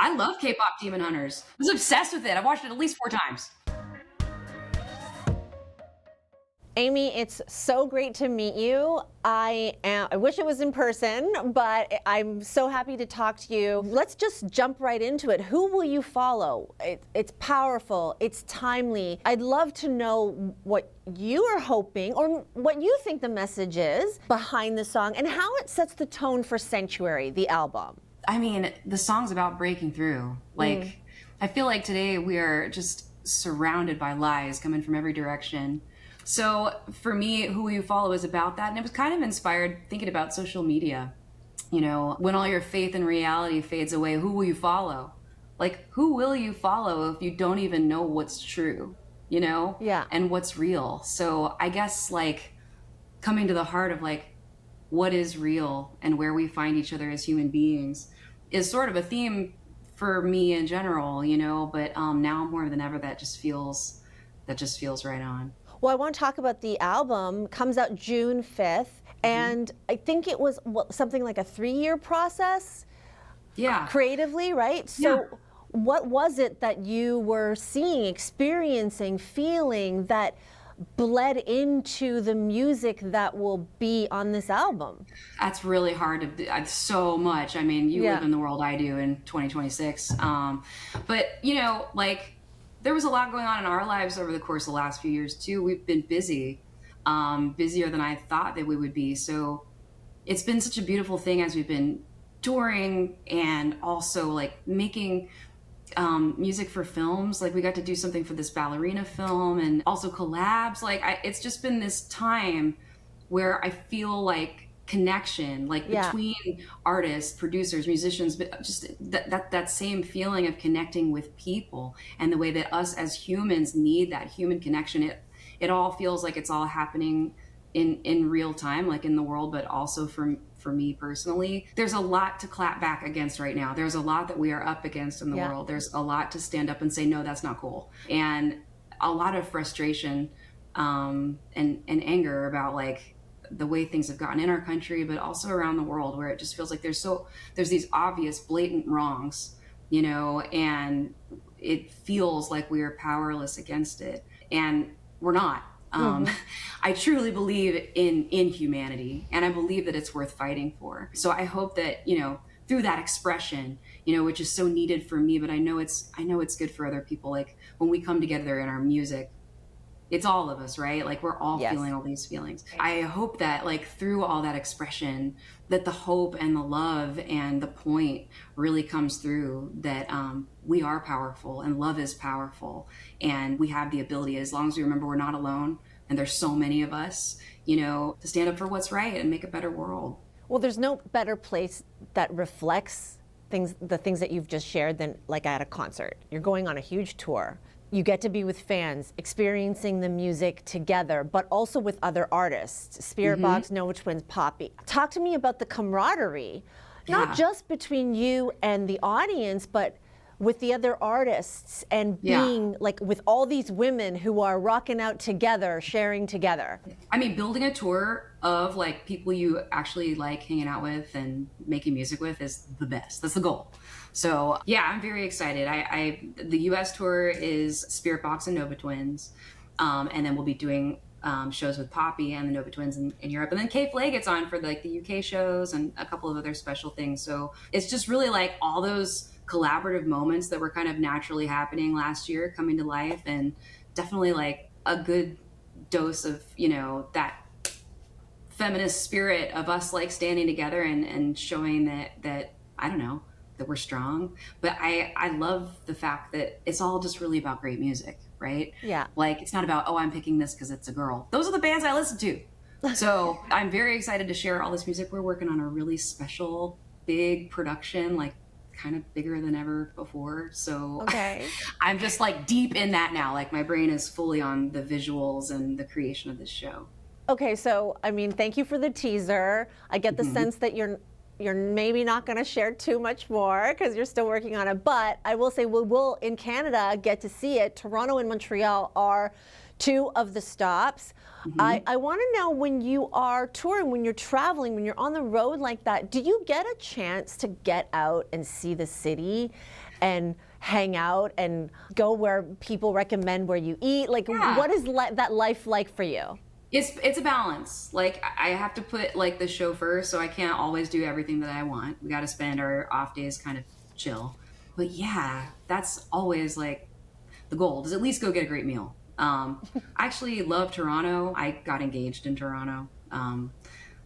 I love K-pop Demon Hunters. I was obsessed with it. I've watched it at least 4 times. Amy, it's so great to meet you. I wish it was in person, but I'm so happy to talk to you. Let's just jump right into it. Who will you follow? It's powerful, it's timely. I'd love to know what you are hoping or what you think the message is behind the song and how it sets the tone for Sanctuary, the album. I mean, the song's about breaking through. Like, I feel like today we are just surrounded by lies coming from every direction. So for me, Who Will You Follow is about that. And it was kind of inspired thinking about social media. You know, when all your faith in reality fades away, who will you follow? Like, who will you follow if you don't even know what's true, you know? Yeah. And what's real. So I guess, like, coming to the heart of, like, what is real and where we find each other as human beings is sort of a theme for me in general, you know? But now more than ever, that just feels right on. Well, I want to talk about the album. Comes out June 5th, and I think it was something like a 3-year process. Yeah. Creatively, right? So what was it that you were seeing, experiencing, feeling that bled into the music that will be on this album? That's really hard to do. So much. I mean, you live in the world I do in 2026. But, you know, like, there was a lot going on in our lives over the course of the last few years too. We've been busy, busier than I thought that we would be. So it's been such a beautiful thing as we've been touring and also like making music for films. Like we got to do something for this ballerina film and also collabs. Like it's just been this time where I feel like connection, like between artists, producers, musicians, but just that same feeling of connecting with people and the way that us as humans need that human connection. It all feels like it's all happening in real time, like in the world, but also for me personally. There's a lot to clap back against right now. There's a lot that we are up against in the world. There's a lot to stand up and say, no, that's not cool. And a lot of frustration and anger about like the way things have gotten in our country, but also around the world, where it just feels like there's these obvious, blatant wrongs, you know, and it feels like we are powerless against it. And we're not. I truly believe in humanity, and I believe that it's worth fighting for. So I hope that, you know, through that expression, you know, which is so needed for me, but I know it's good for other people. Like when we come together in our music, it's all of us, right? Like we're all feeling all these feelings. I hope that like through all that expression, that the hope and the love and the point really comes through, that we are powerful and love is powerful. And we have the ability, as long as we remember we're not alone and there's so many of us, you know, to stand up for what's right and make a better world. Well, there's no better place that reflects the things that you've just shared than like at a concert. You're going on a huge tour. You get to be with fans, experiencing the music together, but also with other artists, Spiritbox, Nova Twins, Poppy. Talk to me about the camaraderie, not just between you and the audience, but with the other artists and being like with all these women who are rocking out together, sharing together. I mean, building a tour of like people you actually like hanging out with and making music with is the best. That's the goal. So yeah, I'm very excited. The US tour is Spiritbox and Nova Twins. And then we'll be doing shows with Poppy and the Nova Twins in Europe. And then K.Flay gets on for like the UK shows and a couple of other special things. So it's just really like all those collaborative moments that were kind of naturally happening last year coming to life, and definitely like a good dose of, you know, that feminist spirit of us like standing together and showing that I don't know, that we're strong. But I love the fact that it's all just really about great music, right? Yeah. Like it's not about, oh, I'm picking this because it's a girl. Those are the bands I listen to. So I'm very excited to share all this music. We're working on a really special, big production, like kind of bigger than ever before. So I'm just like deep in that now. Like my brain is fully on the visuals and the creation of this show. Okay, so I mean, thank you for the teaser. I get the sense that you're You're maybe not going to share too much more because you're still working on it. But I will say we will, in Canada, get to see it. Toronto and Montreal are two of the stops. I want to know, when you are touring, when you're traveling, when you're on the road like that, do you get a chance to get out and see the city and hang out and go where people recommend where you eat? Like, what is that life like for you? It's a balance. Like, I have to put like the show first, so I can't always do everything that I want. We got to spend our off days kind of chill. But yeah, that's always like the goal, is at least go get a great meal. I actually love Toronto. I got engaged in Toronto.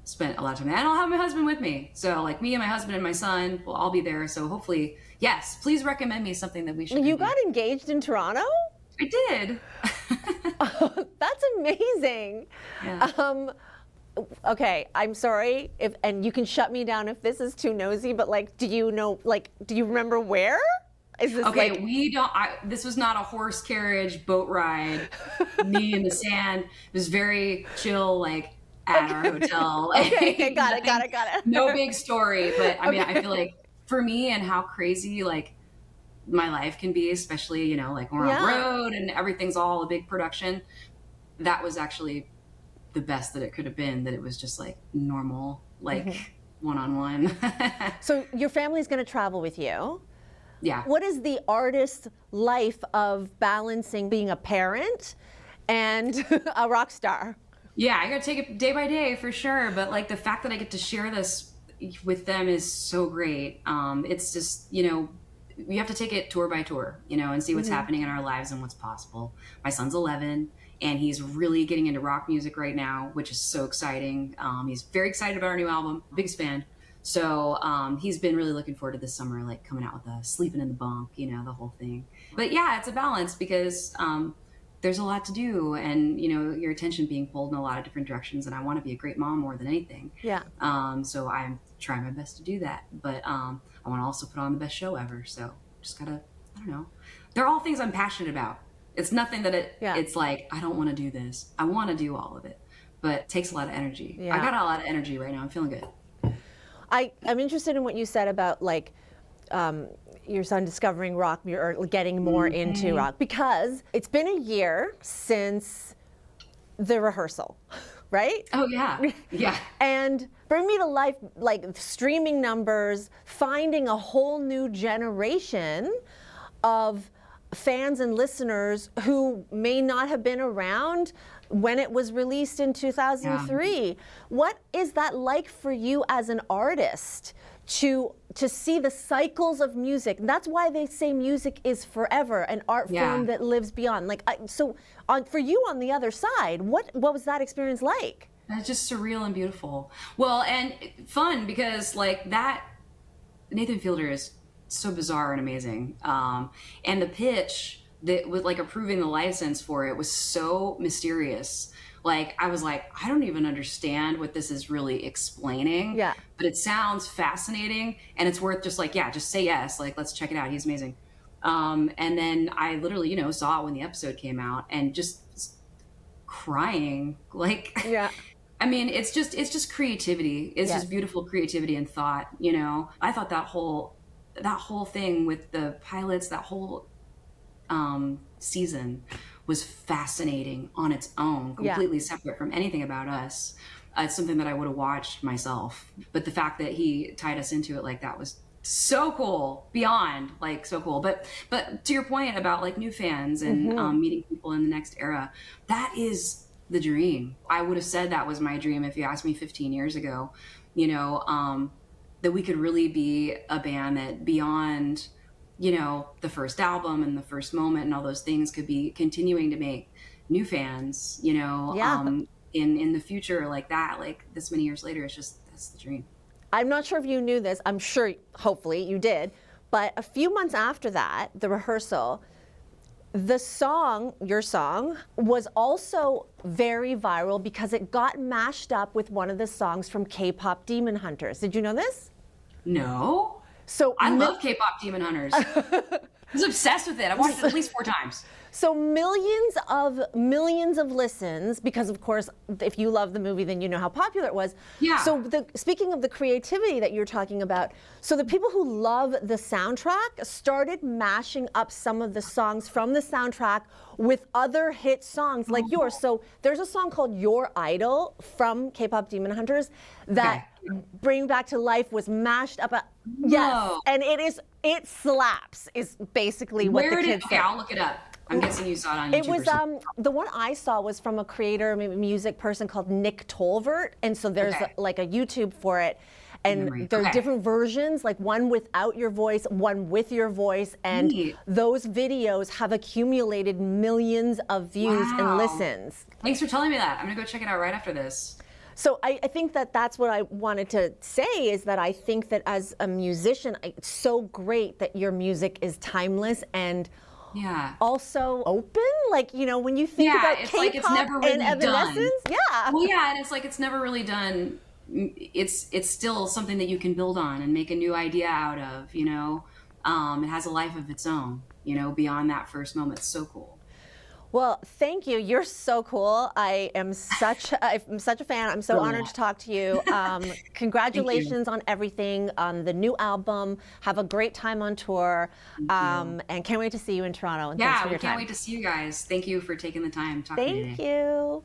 Spent a lot of time there. And I'll have my husband with me. So like me and my husband and my son will all be there. So hopefully, yes, please recommend me something that we should You got engaged in Toronto? I did. That's amazing. Yeah. Okay, I'm sorry and you can shut me down if this is too nosy, but like, do you remember where? Is this okay, like... we don't. This was not a horse carriage boat ride, knee in the sand. It was very chill, like at our hotel. Okay, got it. No big story, but I mean, I feel like for me and how crazy like my life can be, especially, you know, like we're on the road and everything's all a big production. That was actually the best that it could have been, that it was just like normal, like one-on-one. So your family's going to travel with you. Yeah. What is the artist's life of balancing being a parent and a rock star? Yeah, I got to take it day by day for sure. But like the fact that I get to share this with them is so great. It's just, you know, we have to take it tour by tour, you know, and see what's happening in our lives and what's possible. My son's 11 and he's really getting into rock music right now, which is so exciting. He's very excited about our new album, biggest fan. So he's been really looking forward to this summer, like coming out with Sleeping in the Bunk, you know, the whole thing. But yeah, it's a balance because there's a lot to do and, you know, your attention being pulled in a lot of different directions. And I want to be a great mom more than anything. Yeah. So I'm trying my best to do that. But I want to also put on the best show ever. So just gotta, I don't know. They're all things I'm passionate about. It's nothing that it's like, I don't want to do this. I want to do all of it. But it takes a lot of energy. Yeah. I got a lot of energy right now. I'm feeling good. I'm interested in what you said about like your son discovering rock or getting more into rock, because it's been a year since The Rehearsal, right? Oh yeah, yeah. And Bring Me to Life, like streaming numbers, finding a whole new generation of fans and listeners who may not have been around when it was released in 2003. Yeah. What is that like for you as an artist to see the cycles of music? That's why they say music is forever, an art form that lives beyond. Like, for you on the other side, what was that experience like? It's just surreal and beautiful. Well, and fun because like that, Nathan Fielder is so bizarre and amazing. And the pitch that was like approving the license for it was so mysterious. Like, I was like, I don't even understand what this is really explaining. Yeah. But it sounds fascinating and it's worth just like, just say yes. Like, let's check it out. He's amazing. And then I literally, you know, saw it when the episode came out and just crying. Like, I mean, it's just creativity. It's just beautiful creativity and thought, you know. I thought that whole thing with the pilots, that whole season was fascinating on its own, completely separate from anything about us. It's something that I would have watched myself. But the fact that he tied us into it like that was so cool, beyond like so cool. But to your point about like new fans and meeting people in the next era, that is the dream. I would have said that was my dream if you asked me 15 years ago, you know, that we could really be a band that beyond, you know, the first album and the first moment and all those things could be continuing to make new fans, you know, in the future like that, like this many years later. It's just, that's the dream. I'm not sure if you knew this. I'm sure, hopefully you did. But a few months after that, The Rehearsal, the song, your song, was also very viral because it got mashed up with one of the songs from K-Pop Demon Hunters. Did you know this? No. So I love K-Pop Demon Hunters. I was obsessed with it. I watched it at least 4 times. So millions of listens, because of course, if you love the movie, then you know how popular it was. Yeah. So speaking of the creativity that you're talking about, so the people who love the soundtrack started mashing up some of the songs from the soundtrack with other hit songs like yours. So there's a song called Your Idol from K-Pop Demon Hunters that Bring Back to Life was mashed up. Yes, and it slaps is basically what the kids say. I'll look it up. I'm guessing you saw it on YouTube. It was the one I saw was from a creator, maybe music person called Nick Tolvert, and so there's like a YouTube for it, and there are different versions, like one without your voice, one with your voice, and those videos have accumulated millions of views and listens. Thanks for telling me that. I'm gonna go check it out right after this. So I think that that's what I wanted to say, is that I think that as a musician, it's so great that your music is timeless and also open. Like, you know, when you think about it's K-pop like it's never really and Evanescence, Well, and it's like it's never really done. It's still something that you can build on and make a new idea out of, you know. It has a life of its own, you know, beyond that first moment. It's so cool. Well, thank you. You're so cool. I'm such a fan. I'm so honored to talk to you. Congratulations on everything, on the new album. Have a great time on tour. And can't wait to see you in Toronto. And thanks for your time. Can't wait to see you guys. Thank you for taking the time talking to me today. Thank you.